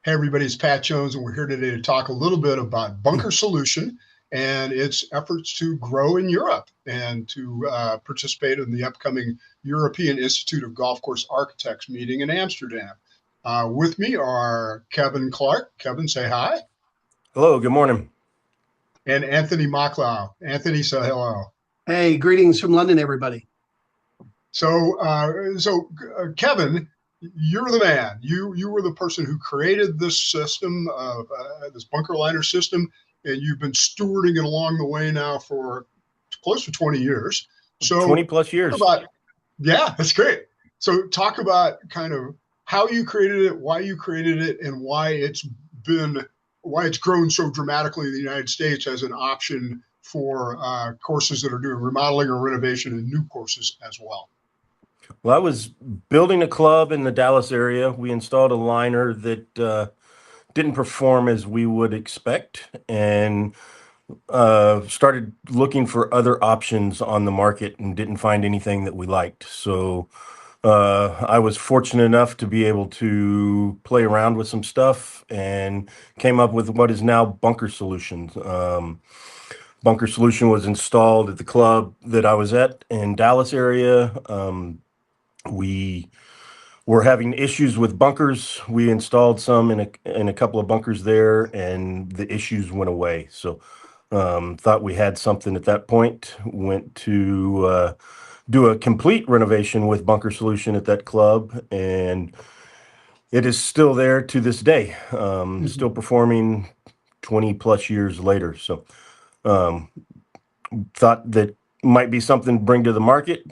Hey, everybody, it's Pat Jones, and we're here today to talk a little bit about Bunker Solution and its efforts to grow in Europe and to participate in the upcoming European Institute of Golf Course Architects meeting in Amsterdam. With me are Kevin Clark. Kevin, say hi. Hello, good morning. And Anthony Mocklow. Anthony, say hello. Hey, greetings from London, everybody. Kevin, you're the man. You were the person who created this system, this bunker liner system, and you've been stewarding it along the way now for close to 20 years. 20 So plus talk years. about, yeah, that's great. So talk about kind of how you created it, why you created it, and why it's grown so dramatically in the United States as an option for courses that are doing remodeling or renovation and new courses as well. Well, I was building a club in the Dallas area. We installed a liner that didn't perform as we would expect and started looking for other options on the market and didn't find anything that we liked. So I was fortunate enough to be able to play around with some stuff and came up with what is now Bunker Solutions. Bunker Solution was installed at the club that I was at in Dallas area. We were having issues with bunkers. We installed some in a couple of bunkers there, and the issues went away. So thought we had something at that point. Went to do a complete renovation with Bunker Solution at that club, and it is still there to this day. Still performing 20 plus years later. So um, thought that might be something to bring to the market.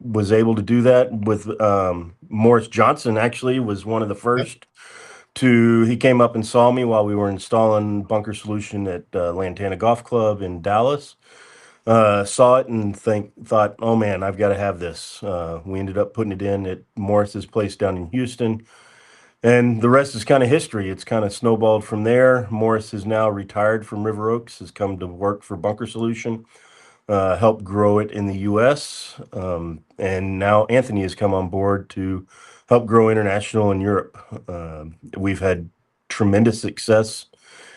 Was able to do that with Morris Johnson. Actually, was one of the Yep. first to. He came up and saw me while we were installing Bunker Solution at Lantana Golf Club in Dallas. Saw it and thought, oh man, I've got to have this. We ended up putting it in at Morris's place down in Houston, and the rest is kind of history. It's kind of snowballed from there. Morris is now retired from River Oaks, has come to work for Bunker Solution, help grow it in the U.S. And now Anthony has come on board to help grow international in Europe. We've had tremendous success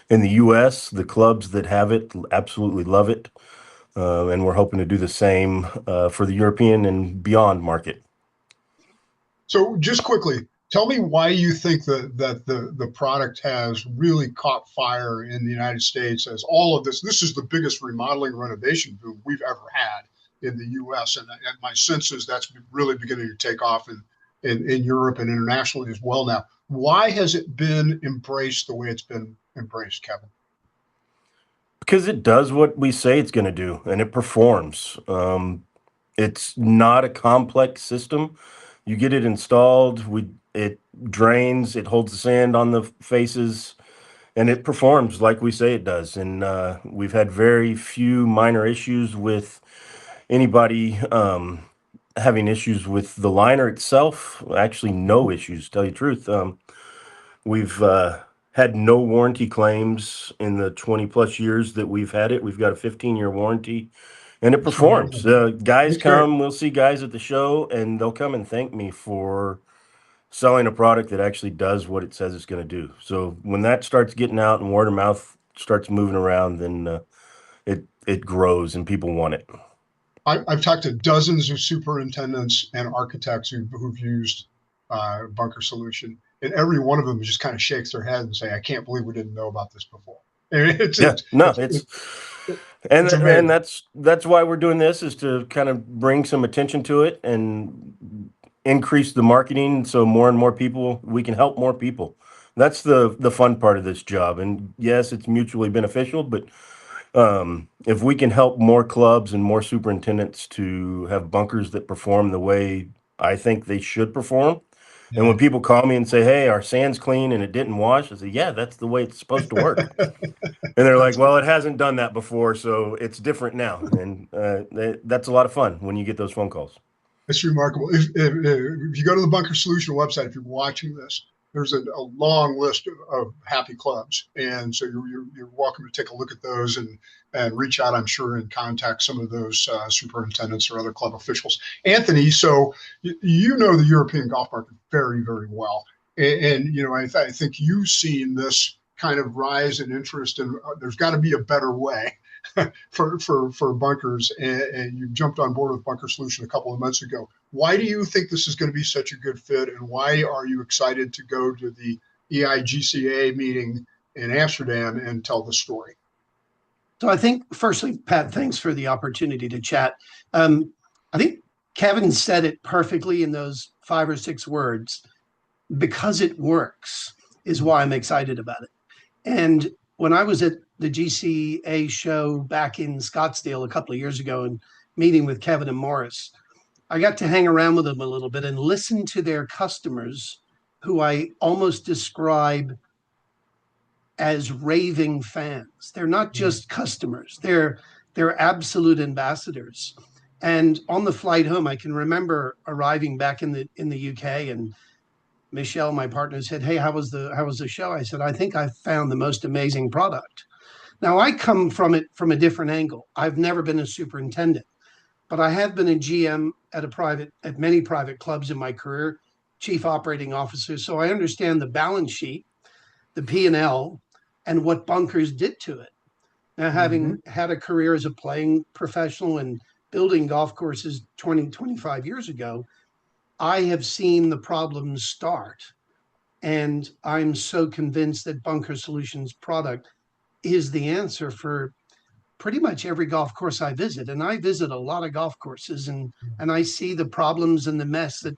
in the U.S. The clubs that have it absolutely love it, and we're hoping to do the same for the European and beyond market. So just quickly, tell me why you think that the product has really caught fire in the United States as all of this is the biggest remodeling renovation boom we've ever had in the US. And my sense is that's really beginning to take off in Europe and internationally as well now. Why has it been embraced the way it's been embraced, Kevin? Because it does what we say it's going to do, and it performs. It's not a complex system. You get it installed, it drains, it holds the sand on the faces, and it performs like we say it does. And we've had very few minor issues with anybody having issues with the liner itself. Actually, no issues, to tell you the truth. We've had no warranty claims in the 20 plus years that we've had it. We've got a 15-year warranty, and it That's performs. remarkable. Guys That's great. come, we'll see guys at the show, and they'll come and thank me for selling a product that actually does what it says it's going to do. So when that starts getting out and word of mouth starts moving around, then it grows and people want it. I've talked to dozens of superintendents and architects who've used Bunker Solution, and every one of them just kind of shakes their head and say, "I can't believe we didn't know about this before." I mean, Yeah, no, it's and amazing. that's why we're doing this, is to kind of bring some attention to it and increase the marketing so more and more people, we can help more people. That's the fun part of this job. And yes, it's mutually beneficial, but if we can help more clubs and more superintendents to have bunkers that perform the way I think they should perform. And Yeah. when people call me and say, "Hey, our sand's clean and it didn't wash," I say, "Yeah, that's the way it's supposed to work." And they're like, That's "Well, it hasn't done that before, so it's different now." And that's a lot of fun when you get those phone calls. It's remarkable. If you go to the Bunker Solution website, if you're watching this, there's a long list of happy clubs, and so you're welcome to take a look at those and reach out, I'm sure, and contact some of those superintendents or other club officials. Anthony, so you know the European golf market very, very well. And you know, I think you've seen this kind of rise in interest, and there's got to be a better way for bunkers, and you jumped on board with Bunker Solution a couple of months ago. Why do you think this is going to be such a good fit, and why are you excited to go to the EIGCA meeting in Amsterdam and tell the story? So I think, firstly, Pat, thanks for the opportunity to chat. I think Kevin said it perfectly in those 5 or 6 words. Because it works is why I'm excited about it. And when I was at the GCA show back in Scottsdale a couple of years ago and meeting with Kevin and Morris, I got to hang around with them a little bit and listen to their customers, who I almost describe as raving fans. They're not just customers, they're absolute ambassadors. And on the flight home, I can remember arriving back in the UK, and Michelle, my partner, said, "Hey, how was the show?" I said, "I think I found the most amazing product." Now, I come from it from a different angle. I've never been a superintendent, but I have been a GM at many private clubs in my career, chief operating officer. So I understand the balance sheet, the P&L, and what bunkers did to it. Now, having had a career as a playing professional and building golf courses 20, 25 years ago, I have seen the problems start. And I'm so convinced that Bunker Solutions product is the answer for pretty much every golf course I visit. And I visit a lot of golf courses, and I see the problems and the mess that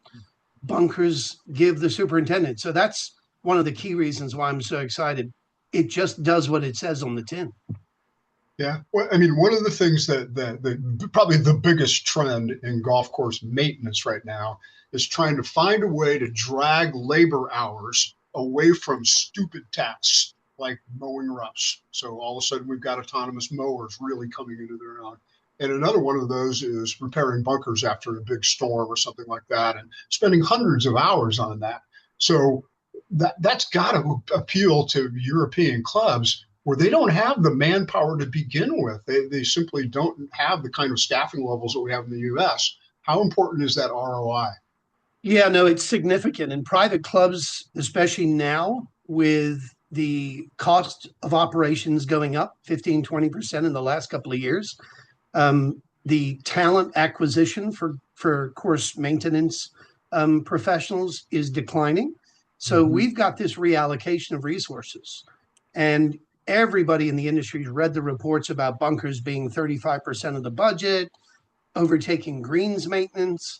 bunkers give the superintendent. So that's one of the key reasons why I'm so excited. It just does what it says on the tin. Yeah, well, I mean, one of the things that probably the biggest trend in golf course maintenance right now is trying to find a way to drag labor hours away from stupid tasks like mowing roughs. So all of a sudden, we've got autonomous mowers really coming into their own. And another one of those is repairing bunkers after a big storm or something like that, and spending hundreds of hours on that. So that's got to appeal to European clubs where they don't have the manpower to begin with. They simply don't have the kind of staffing levels that we have in the US. How important is that ROI? Yeah, no, it's significant. And private clubs, especially now with the cost of operations going up 15, 20% in the last couple of years, the talent acquisition for course maintenance professionals is declining. So we've got this reallocation of resources. And everybody in the industry has read the reports about bunkers being 35% of the budget, overtaking greens maintenance.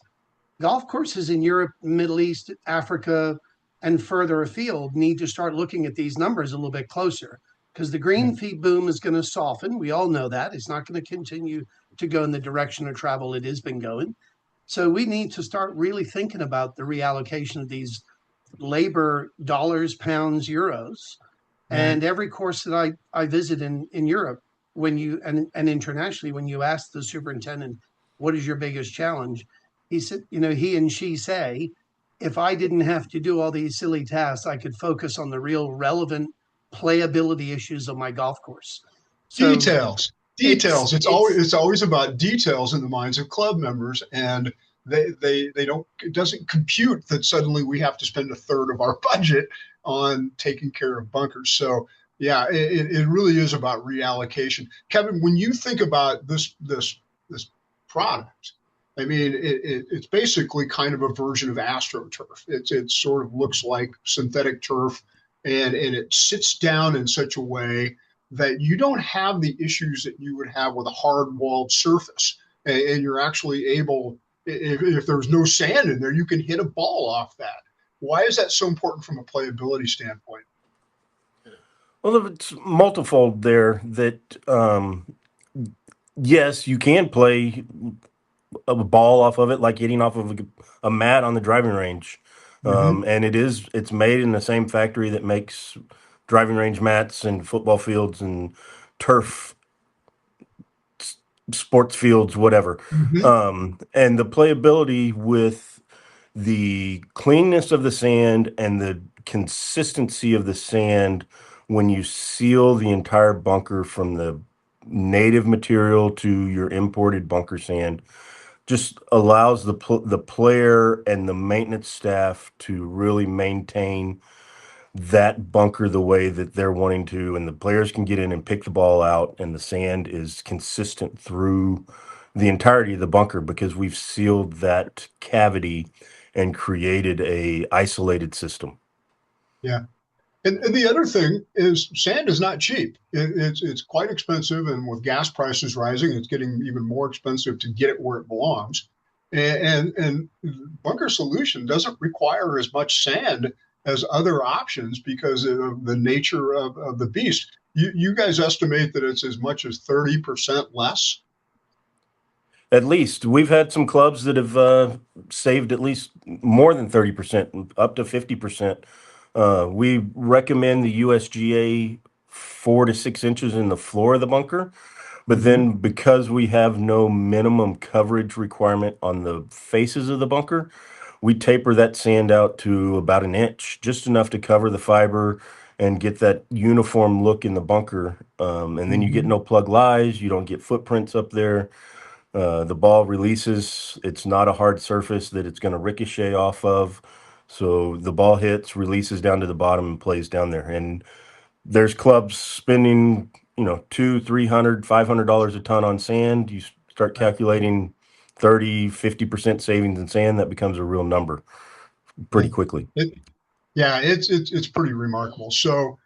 Golf courses in Europe, Middle East, Africa, and further afield need to start looking at these numbers a little bit closer, because the green fee boom is going to soften. We all know that. It's not going to continue to go in the direction of travel it has been going. So we need to start really thinking about the reallocation of these labor dollars, pounds, euros. And every course that I visit in Europe, when you and internationally, when you ask the superintendent, what is your biggest challenge? He said, he and she say, if I didn't have to do all these silly tasks, I could focus on the real relevant playability issues of my golf course. So details. It's always about details in the minds of club members, and they don't. It doesn't compute that suddenly we have to spend a third of our budget on taking care of bunkers. So yeah, it really is about reallocation. Kevin, when you think about this product, I mean, it's basically kind of a version of AstroTurf. It sort of looks like synthetic turf, and it sits down in such a way that you don't have the issues that you would have with a hard-walled surface. And you're actually able, if there's no sand in there, you can hit a ball off that. Why is that so important from a playability standpoint? Well, it's multifold there that, yes, you can play a ball off of it like hitting off of a mat on the driving range. And it's made in the same factory that makes driving range mats and football fields and turf sports fields, whatever. And the playability with the cleanness of the sand and the consistency of the sand when you seal the entire bunker from the native material to your imported bunker sand, just allows the player and the maintenance staff to really maintain that bunker the way that they're wanting to, and the players can get in and pick the ball out, and the sand is consistent through the entirety of the bunker because we've sealed that cavity and created a isolated system. Yeah. And the other thing is sand is not cheap. It's quite expensive, and with gas prices rising, it's getting even more expensive to get it where it belongs. And bunker solution doesn't require as much sand as other options because of the nature of the beast. You guys estimate that it's as much as 30% less. At least we've had some clubs that have saved at least more than 30%, up to 50%. We recommend the USGA 4 to 6 inches in the floor of the bunker. But Mm-hmm. then because we have no minimum coverage requirement on the faces of the bunker, we taper that sand out to about an inch, just enough to cover the fiber and get that uniform look in the bunker. And then you get Mm-hmm. no plug lies, you don't get footprints up there. The ball releases. It's not a hard surface that it's going to ricochet off of. So the ball hits, releases down to the bottom and plays down there. And there's clubs spending, two, $300, $500 a ton on sand. You start Right. calculating 30, 50% savings in sand, that becomes a real number pretty Yeah. quickly. Yeah, it's pretty remarkable. So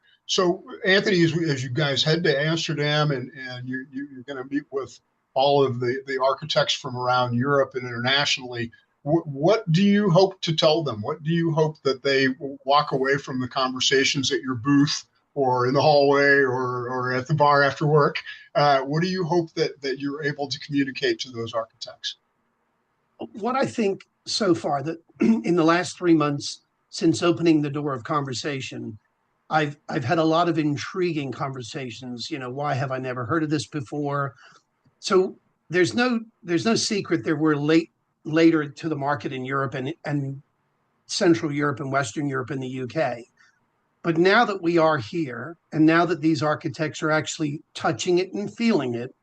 Anthony, as you guys head to Amsterdam and you're going to meet with all of the architects from around Europe and internationally, what do you hope to tell them? What do you hope that they walk away from the conversations at your booth or in the hallway or at the bar after work? What do you hope that you're able to communicate to those architects? What I think so far that in the last 3 months since opening the door of conversation, I've had a lot of intriguing conversations. Why have I never heard of this before? So there's no secret that we're later to the market in Europe and Central Europe and Western Europe and the UK. But now that we are here, and now that these architects are actually touching it and feeling it,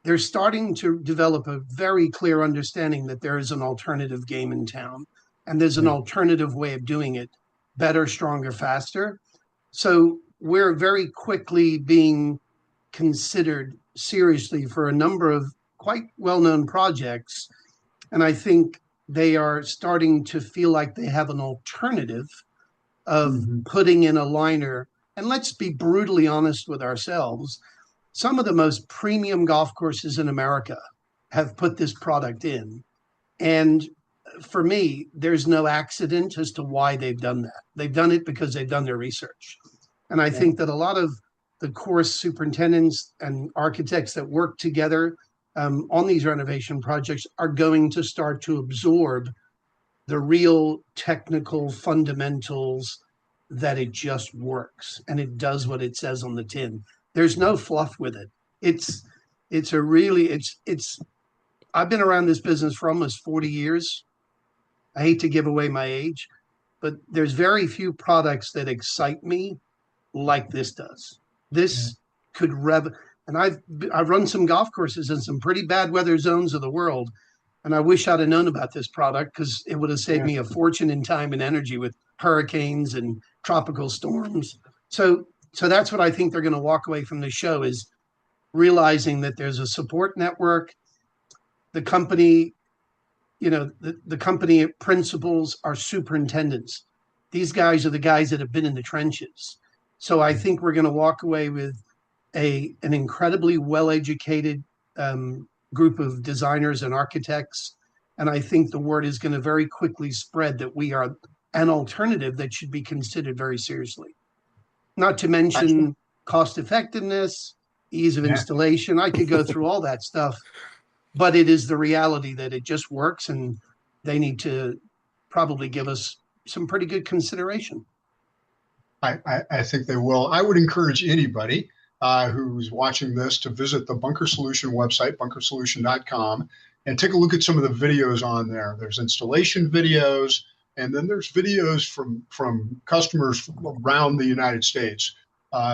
they're starting to develop a very clear understanding that there is an alternative game in town, and there's an Yeah. alternative way of doing it better, stronger, faster. So we're very quickly being considered seriously for a number of quite well-known projects. And I think they are starting to feel like they have an alternative of Mm-hmm. putting in a liner. And let's be brutally honest with ourselves. Some of the most premium golf courses in America have put this product in. And for me, there's no accident as to why they've done that. They've done it because they've done their research. And I Yeah. think that a lot of the course superintendents and architects that work together on these renovation projects are going to start to absorb the real technical fundamentals, that it just works and it does what it says on the tin. There's no fluff with it. It's a really it's I've been around this business for almost 40 years. I hate to give away my age, but there's very few products that excite me like this does. Yeah. This could and I've run some golf courses in some pretty bad weather zones of the world, and I wish I'd have known about this product because it would have saved Yeah. me a fortune in time and energy with hurricanes and tropical storms. So that's what I think they're going to walk away from the show, is realizing that there's a support network. The company, the company principals are superintendents. These guys are the guys that have been in the trenches. So I think we're going to walk away with an incredibly well-educated group of designers and architects. And I think the word is going to very quickly spread that we are an alternative that should be considered very seriously. Not to mention cost effectiveness, ease of Yeah. installation. I could go through all that stuff, but it is the reality that it just works, and they need to probably give us some pretty good consideration. I think they will. I would encourage anybody who's watching this to visit the Bunker Solution website, bunkersolution.com, and take a look at some of the videos on there. There's installation videos, and then there's videos from customers around the United States,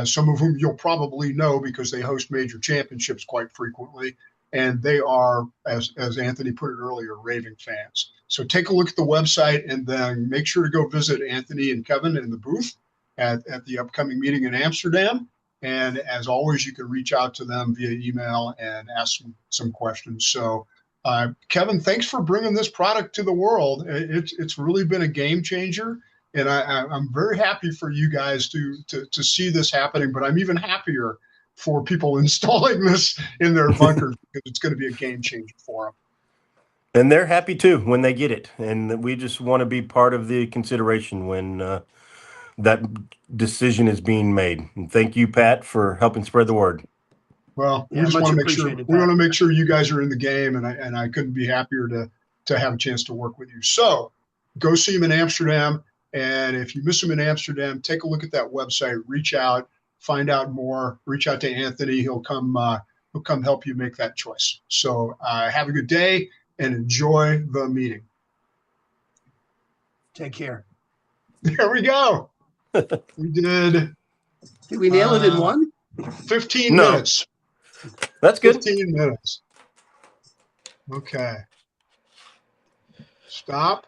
some of whom you'll probably know because they host major championships quite frequently. and they are, as Anthony put it earlier, raving fans. So take a look at the website, and then make sure to go visit Anthony and Kevin in the booth at the upcoming meeting in Amsterdam. And as always, you can reach out to them via email and ask some questions. So, Kevin, thanks for bringing this product to the world. It's really been a game changer, and I'm very happy for you guys to see this happening. But I'm even happier for people installing this in their bunkers because it's going to be a game changer for them. And they're happy too when they get it, and we just want to be part of the consideration when that decision is being made. And thank you, Pat, for helping spread the word. Well, we just want to make sure you guys are in the game, and I couldn't be happier to have a chance to work with you. So go see him in Amsterdam, and if you miss him in Amsterdam, take a look at that website, reach out, find out more, reach out to Anthony. He'll come help you make that choice. So have a good day and enjoy the meeting. Take care. There we go. We did. Did we nail it in one? 15 minutes. That's good. 15 minutes. Okay. Stop.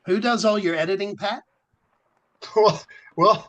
Who does all your editing, Pat? Well,